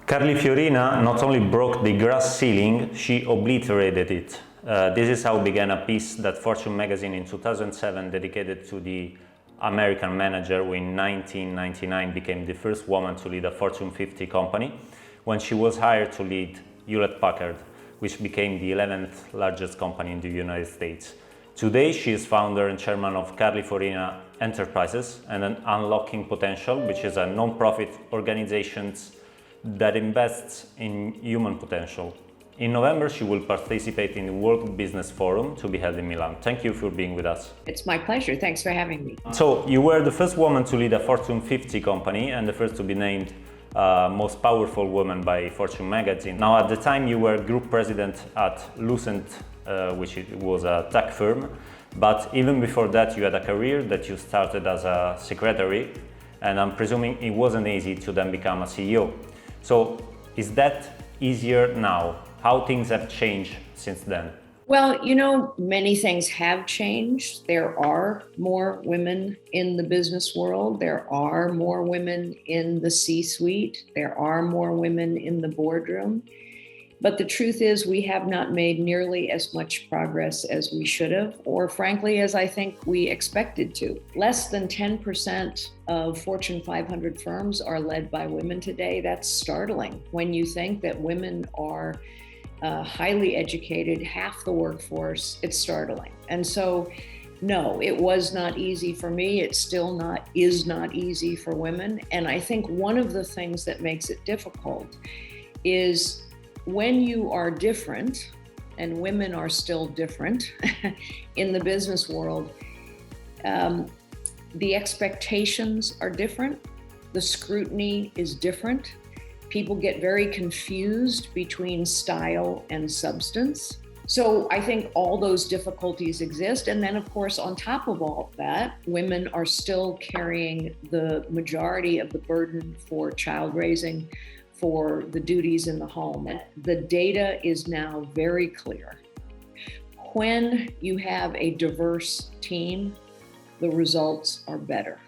Carly Fiorina not only broke the glass ceiling, she obliterated it. This is how began a piece that Fortune magazine in 2007 dedicated to the American manager, who in 1999 became the first woman to lead a Fortune 50 company, when she was hired to lead Hewlett Packard, which became the 11th largest company in the United States. Today, she is founder and chairman of Carly Fiorina Enterprises and an Unlocking Potential, which is a non-profit organization that invests in human potential. In November, she will participate in the World Business Forum to be held in Milan. Thank you for being with us. It's my pleasure. Thanks for having me. So, you were the first woman to lead a Fortune 50 company and the first to be named most powerful woman by Fortune magazine. Now, at the time, you were group president at Lucent, which was a tech firm. But even before that, you had a career that you started as a secretary, and I'm presuming it wasn't easy to then become a CEO. So, is that easier now? How things have changed since then? Well, many things have changed. There are more women in the business world. There are more women in the C-suite. There are more women in the boardroom. But the truth is, we have not made nearly as much progress as we should have, or frankly, as I think we expected to. Less than 10% of Fortune 500 firms are led by women today. That's startling when you think that women are highly educated, half the workforce. It's startling. And so, no, it was not easy for me. It still is not easy for women. And I think one of the things that makes it difficult is when you are different, and women are still different in the business world, the expectations are different, the scrutiny is different. People get very confused between style and substance. So I think all those difficulties exist. And then, of course, on top of all of that, women are still carrying the majority of the burden for child raising, for the duties in the home. And the data is now very clear. When you have a diverse team, the results are better.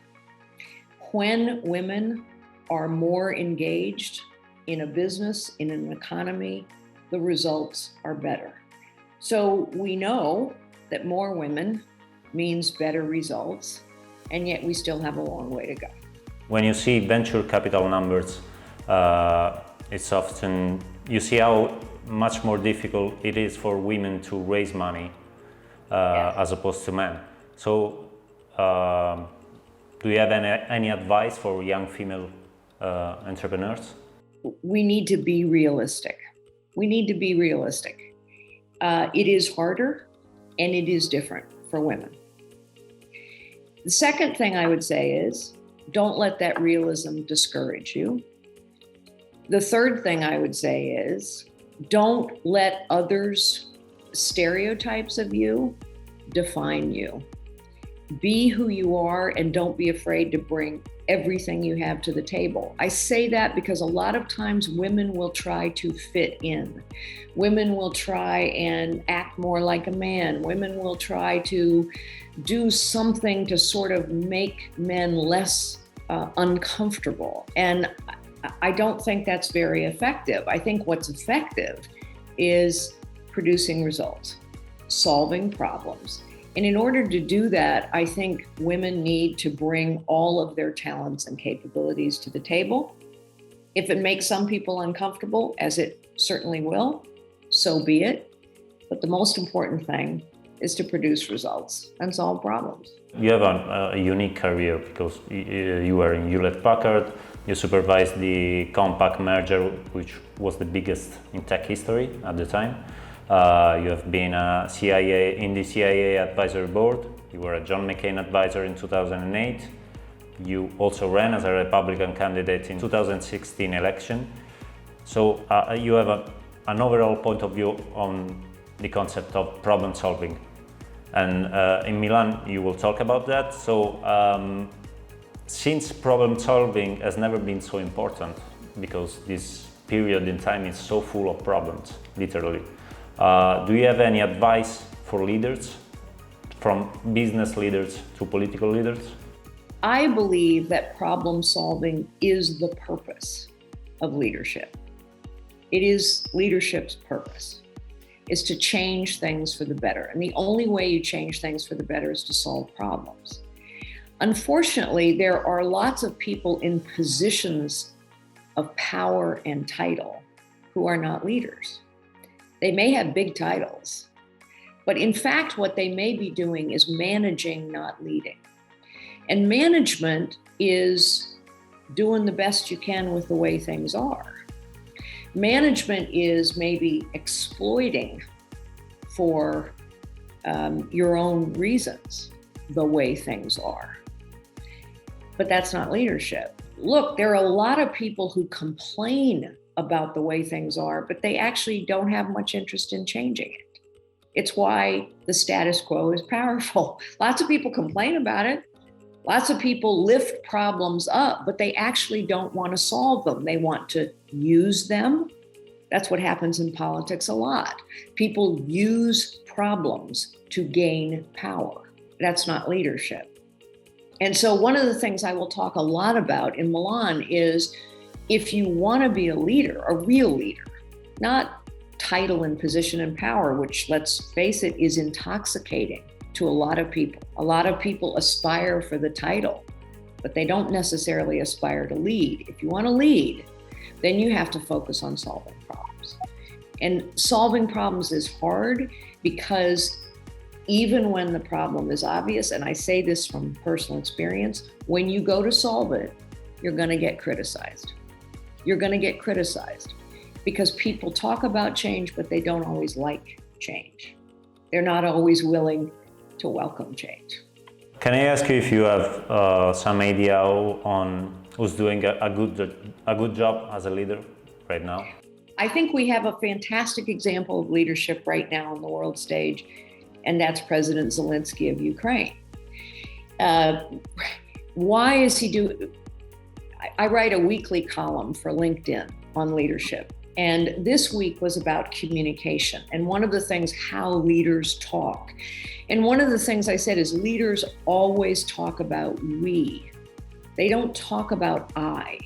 When women are more engaged in a business, in an economy, the results are better. So we know that more women means better results, and yet we still have a long way to go. When you see venture capital numbers, it's often, you see how much more difficult it is for women to raise money as opposed to men. So do you have any advice for young female entrepreneurs? We need to be realistic. It is harder and it is different for women. The second thing I would say is, don't let that realism discourage you. The third thing I would say is, don't let others' stereotypes of you define you. Be who you are and don't be afraid to bring everything you have to the table. I say that because a lot of times women will try to fit in. Women will try and act more like a man. Women will try to do something to sort of make men less uncomfortable. And I don't think that's very effective. I think what's effective is producing results, solving problems. And in order to do that, I think women need to bring all of their talents and capabilities to the table. If it makes some people uncomfortable, as it certainly will, so be it. But the most important thing is to produce results and solve problems. You have a unique career because you were in Hewlett Packard, you supervised the Compaq merger, which was the biggest in tech history at the time. You have been in the CIA advisory board. You were a John McCain advisor in 2008. You also ran as a Republican candidate in 2016 election. So you have an overall point of view on the concept of problem solving. And in Milan, you will talk about that. So since problem solving has never been so important, because this period in time is so full of problems, literally. Do you have any advice for leaders, from business leaders to political leaders? I believe that problem solving is the purpose of leadership. It is leadership's purpose, is to change things for the better. And the only way you change things for the better is to solve problems. Unfortunately, there are lots of people in positions of power and title who are not leaders. They may have big titles, but in fact, what they may be doing is managing, not leading. And management is doing the best you can with the way things are. Management is maybe exploiting for your own reasons the way things are. But that's not leadership. Look, there are a lot of people who complain about the way things are, but they actually don't have much interest in changing it. It's why the status quo is powerful. Lots of people complain about it. Lots of people lift problems up, but they actually don't want to solve them. They want to use them. That's what happens in politics a lot. People use problems to gain power. That's not leadership. And so one of the things I will talk a lot about in Milan is if you want to be a leader, a real leader, not title and position and power, which, let's face it, is intoxicating to a lot of people. A lot of people aspire for the title, but they don't necessarily aspire to lead. If you want to lead, then you have to focus on solving problems. And solving problems is hard because even when the problem is obvious, and I say this from personal experience, when you go to solve it, you're going to get criticized. You're going to get criticized because people talk about change, but they don't always like change. They're not always willing to welcome change. Can I ask you if you have some idea on who's doing a good job as a leader right now? I think we have a fantastic example of leadership right now on the world stage, and that's President Zelensky of Ukraine. Why is he doing? I write a weekly column for LinkedIn on leadership, and this week was about communication. And one of the things, how leaders talk. And one of the things I said is leaders always talk about we. They don't talk about I.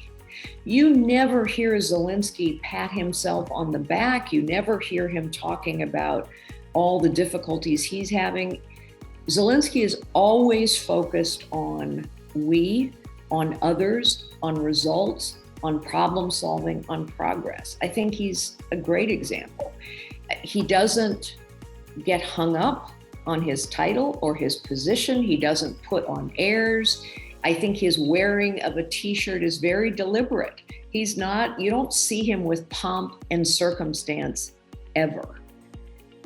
You never hear Zelensky pat himself on the back. You never hear him talking about all the difficulties he's having. Zelensky is always focused on we, on others, on results, on problem solving, on progress. I think he's a great example. He doesn't get hung up on his title or his position. He doesn't put on airs. I think his wearing of a t-shirt is very deliberate. He's not, you don't see him with pomp and circumstance ever.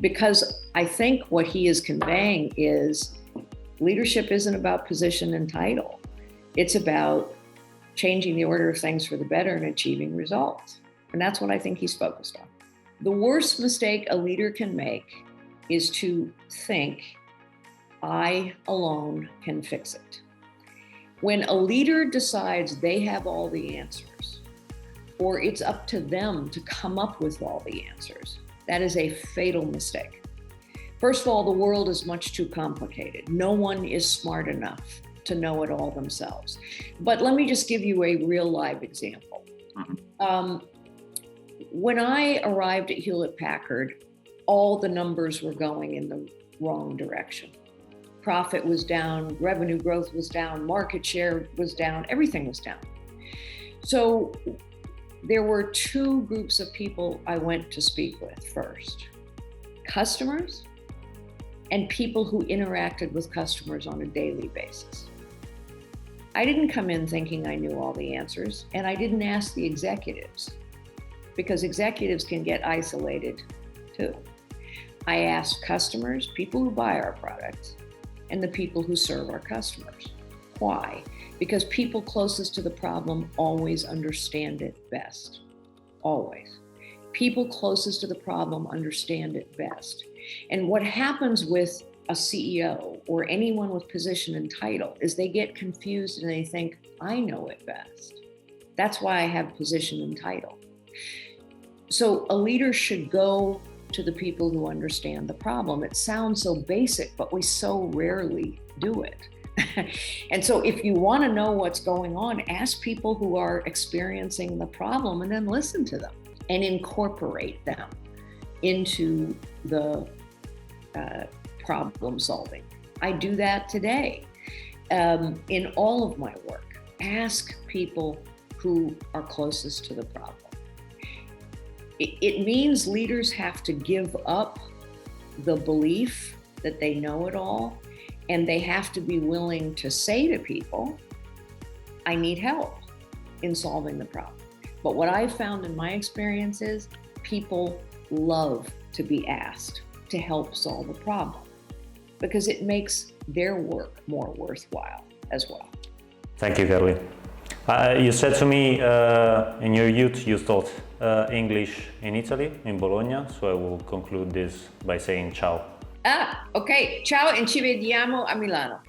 Because I think what he is conveying is leadership isn't about position and title. It's about changing the order of things for the better and achieving results. And that's what I think he's focused on. The worst mistake a leader can make is to think, I alone can fix it. When a leader decides they have all the answers, or it's up to them to come up with all the answers, that is a fatal mistake. First of all, the world is much too complicated. No one is smart enough to know it all themselves. But let me just give you a real live example. When I arrived at Hewlett Packard, all the numbers were going in the wrong direction. Profit was down, revenue growth was down, market share was down, everything was down. So there were two groups of people I went to speak with first: customers and people who interacted with customers on a daily basis. I didn't come in thinking I knew all the answers, and I didn't ask the executives, because executives can get isolated too. I asked customers, people who buy our products, and the people who serve our customers. Why? Because people closest to the problem always understand it best. Always. People closest to the problem understand it best. And what happens with a CEO or anyone with position and title is they get confused and they think, I know it best. That's why I have position and title. So a leader should go to the people who understand the problem. It sounds so basic, but we so rarely do it. And so if you want to know what's going on, ask people who are experiencing the problem and then listen to them. and incorporate them into the problem solving. I do that today in all of my work. Ask people who are closest to the problem. It means leaders have to give up the belief that they know it all, and they have to be willing to say to people, I need help in solving the problem. But what I've found in my experience is people love to be asked to help solve a problem because it makes their work more worthwhile as well. Thank you, Carly. You said to me in your youth you taught English in Italy, in Bologna, so I will conclude this by saying ciao. Ok, ciao e ci vediamo a Milano.